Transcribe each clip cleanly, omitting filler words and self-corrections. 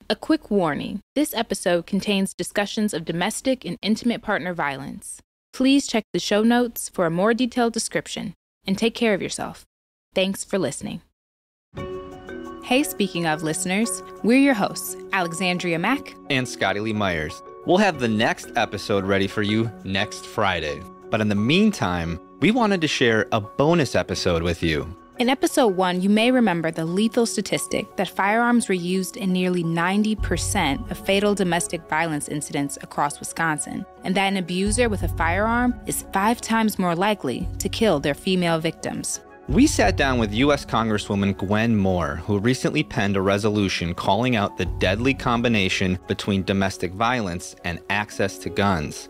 A quick warning, this episode contains discussions of domestic and intimate partner violence. Please check the show notes for a more detailed description, and take care of yourself. Thanks for listening. Hey, speaking of listeners, we're your hosts, Alexandria Mack and Scotty Lee Myers. We'll have the next episode ready for you next Friday. But in the meantime, we wanted to share a bonus episode with you. In episode 1, you may remember the lethal statistic that firearms were used in nearly 90% of fatal domestic violence incidents across Wisconsin, and that an abuser with a firearm is 5 times more likely to kill their female victims. We sat down with U.S. Congresswoman Gwen Moore, who recently penned a resolution calling out the deadly combination between domestic violence and access to guns.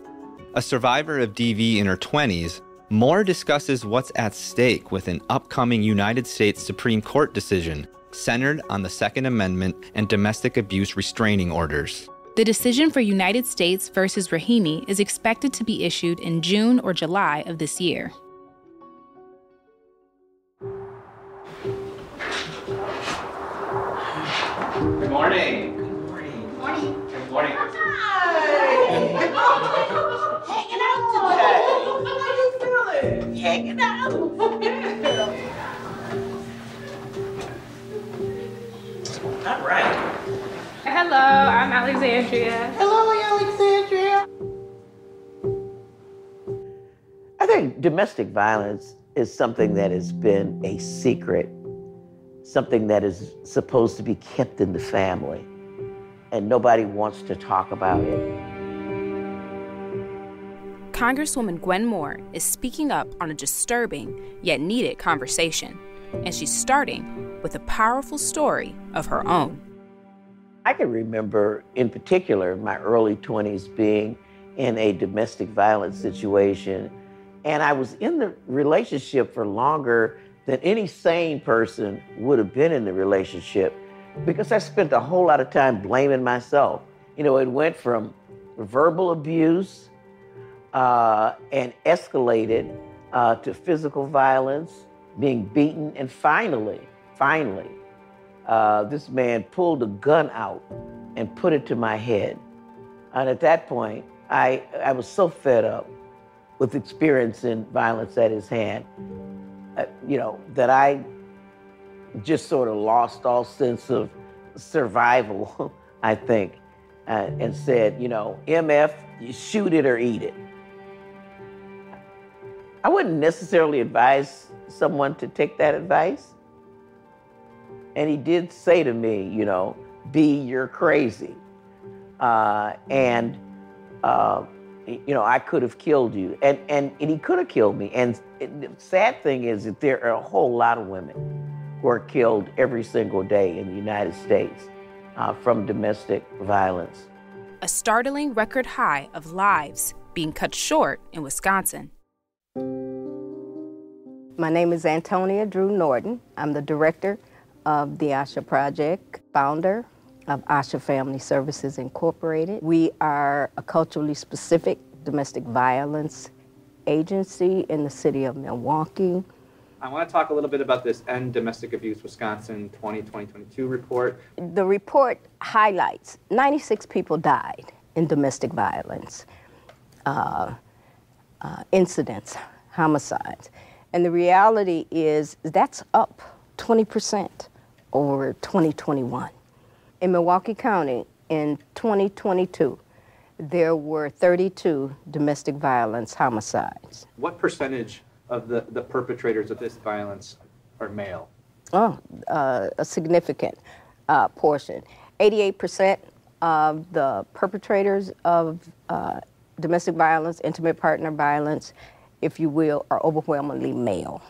A survivor of DV in her 20s, Moore discusses what's at stake with an upcoming United States Supreme Court decision centered on the Second Amendment and domestic abuse restraining orders. The decision for United States versus Rahimi is expected to be issued in June or July of this year. Good morning. Good morning. Good morning. Good morning. Hi. Hanging out today. How you feeling? Hanging out. All right. Hello, I'm Alexandria. Hello, Alexandria. I think domestic violence is something that has been a secret, something that is supposed to be kept in the family, and nobody wants to talk about it. Congresswoman Gwen Moore is speaking up on a disturbing yet needed conversation, and she's starting with a powerful story of her own. I can remember, in particular, my early 20s being in a domestic violence situation, and I was in the relationship for longer than any sane person would have been in the relationship, because I spent a whole lot of time blaming myself. You know, it went from verbal abuse and escalated to physical violence, being beaten, and finally, this man pulled a gun out and put it to my head. And at that point, I was so fed up with experiencing violence at his hand, that I just sort of lost all sense of survival, I think, and said, MF, you shoot it or eat it. I wouldn't necessarily advise someone to take that advice. And he did say to me, B, you're crazy. I could have killed you. And he could have killed me. And the sad thing is that there are a whole lot of women who are killed every single day in the United States from domestic violence. A startling record high of lives being cut short in Wisconsin. My name is Antonia Drew Norton. I'm the director of the ASHA Project, founder of ASHA Family Services Incorporated. We are a culturally specific domestic violence agency in the city of Milwaukee. I want to talk a little bit about this End Domestic Abuse Wisconsin 2022 report. The report highlights 96 people died in domestic violence incidents, homicides. And the reality is that's up 20% over 2021. In Milwaukee County in 2022, there were 32 domestic violence homicides. What percentage of the perpetrators of this violence are male? A significant portion. 88% of the perpetrators of domestic violence, intimate partner violence, if you will, are overwhelmingly male.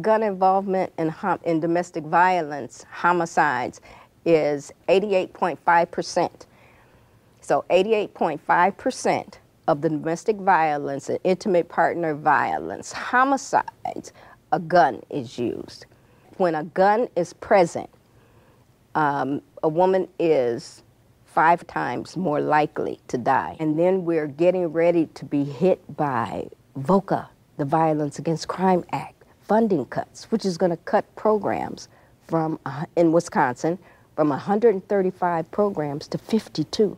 Gun involvement in domestic violence homicides is 88.5%. So 88.5% of the domestic violence and intimate partner violence homicides, a gun is used. When a gun is present, a woman is 5 times more likely to die. And then we're getting ready to be hit by VOCA, the Violence Against Crime Act, funding cuts, which is going to cut programs from in Wisconsin from 135 programs to 52.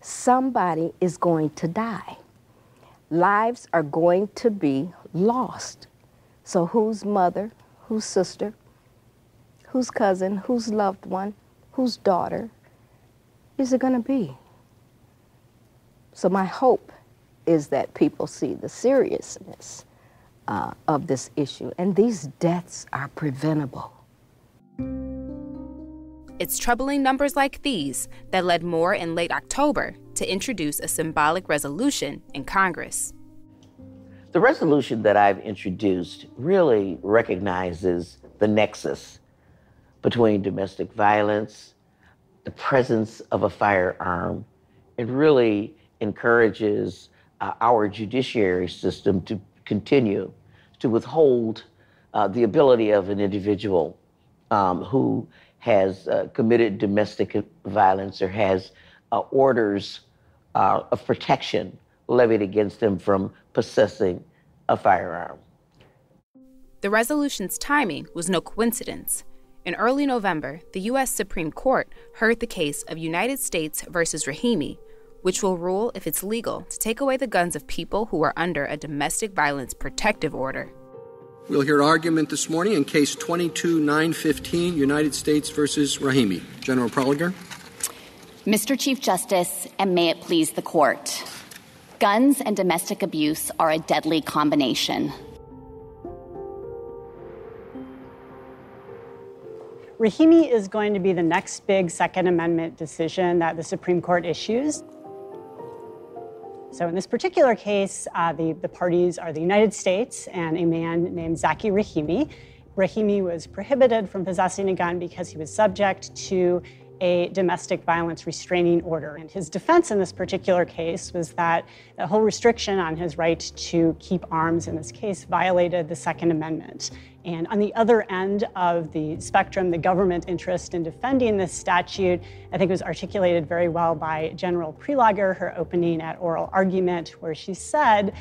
Somebody is going to die. Lives are going to be lost. So whose mother, whose sister, whose cousin, whose loved one, whose daughter is it going to be? So my hope is that people see the seriousness of this issue, and these deaths are preventable. It's troubling numbers like these that led Moore in late October to introduce a symbolic resolution in Congress. The resolution that I've introduced really recognizes the nexus between domestic violence, the presence of a firearm. It really encourages our judiciary system to continue to withhold the ability of an individual who has committed domestic violence or has orders of protection levied against them from possessing a firearm. The resolution's timing was no coincidence. In early November, the U.S. Supreme Court heard the case of United States versus Rahimi, which will rule if it's legal to take away the guns of people who are under a domestic violence protective order. We'll hear argument this morning in Case 22-915, United States versus Rahimi. General Proliger. Mr. Chief Justice, and may it please the Court, guns and domestic abuse are a deadly combination. Rahimi is going to be the next big Second Amendment decision that the Supreme Court issues. So in this particular case, the parties are the United States and a man named Zaki Rahimi. Rahimi was prohibited from possessing a gun because he was subject to a domestic violence restraining order. And his defense in this particular case was that the whole restriction on his right to keep arms in this case violated the Second Amendment. And on the other end of the spectrum, the government interest in defending this statute, I think was articulated very well by General Proliger, her opening at oral argument, where she said,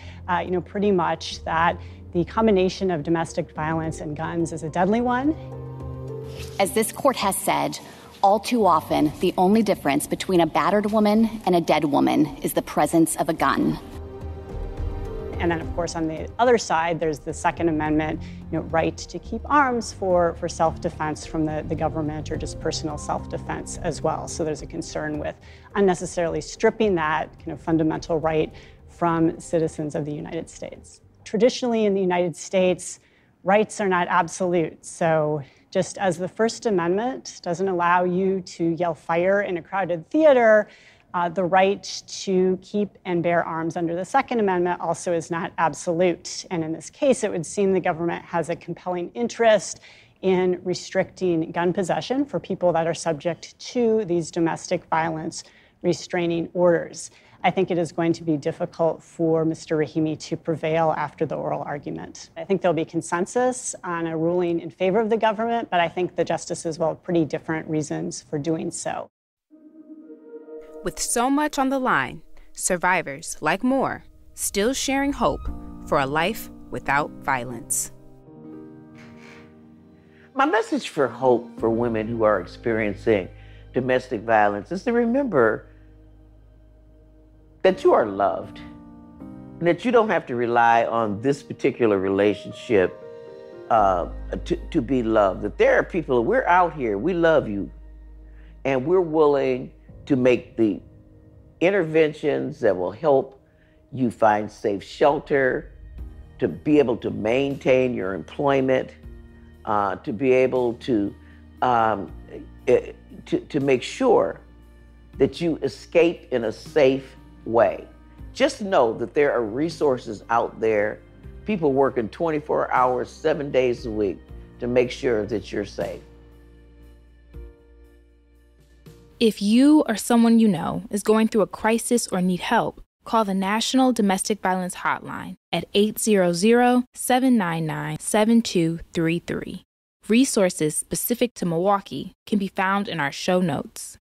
pretty much that the combination of domestic violence and guns is a deadly one. As this court has said, all too often, the only difference between a battered woman and a dead woman is the presence of a gun. And then, of course, on the other side, there's the Second Amendment, right to keep arms for self-defense from the government or just personal self-defense as well. So there's a concern with unnecessarily stripping that kind of fundamental right from citizens of the United States. Traditionally, in the United States, rights are not absolute. So just as the First Amendment doesn't allow you to yell fire in a crowded theater, the right to keep and bear arms under the Second Amendment also is not absolute. And in this case, it would seem the government has a compelling interest in restricting gun possession for people that are subject to these domestic violence restraining orders. I think it is going to be difficult for Mr. Rahimi to prevail after the oral argument. I think there'll be consensus on a ruling in favor of the government, but I think the justices will have pretty different reasons for doing so. With so much on the line, survivors like Moore still sharing hope for a life without violence. My message for hope for women who are experiencing domestic violence is to remember that you are loved, and that you don't have to rely on this particular relationship to be loved. That there are people, we're out here, we love you, and we're willing to make the interventions that will help you find safe shelter, to be able to maintain your employment, to be able to make sure that you escape in a safe way. Just know that there are resources out there, people working 24 hours, 7 days a week to make sure that you're safe. If you or someone you know is going through a crisis or need help, call the National Domestic Violence Hotline at 800-799-7233. Resources specific to Milwaukee can be found in our show notes.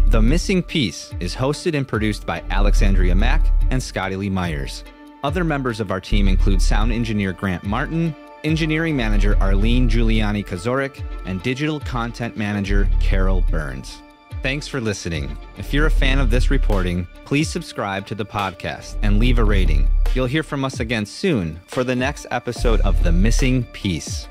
The Missing Piece is hosted and produced by Alexandria Mack and Scotty Lee Myers. Other members of our team include sound engineer Grant Martin, engineering manager Arlene Giuliani-Kazorik, and digital content manager Carol Burns. Thanks for listening. If you're a fan of this reporting, please subscribe to the podcast and leave a rating. You'll hear from us again soon for the next episode of The Missing Piece.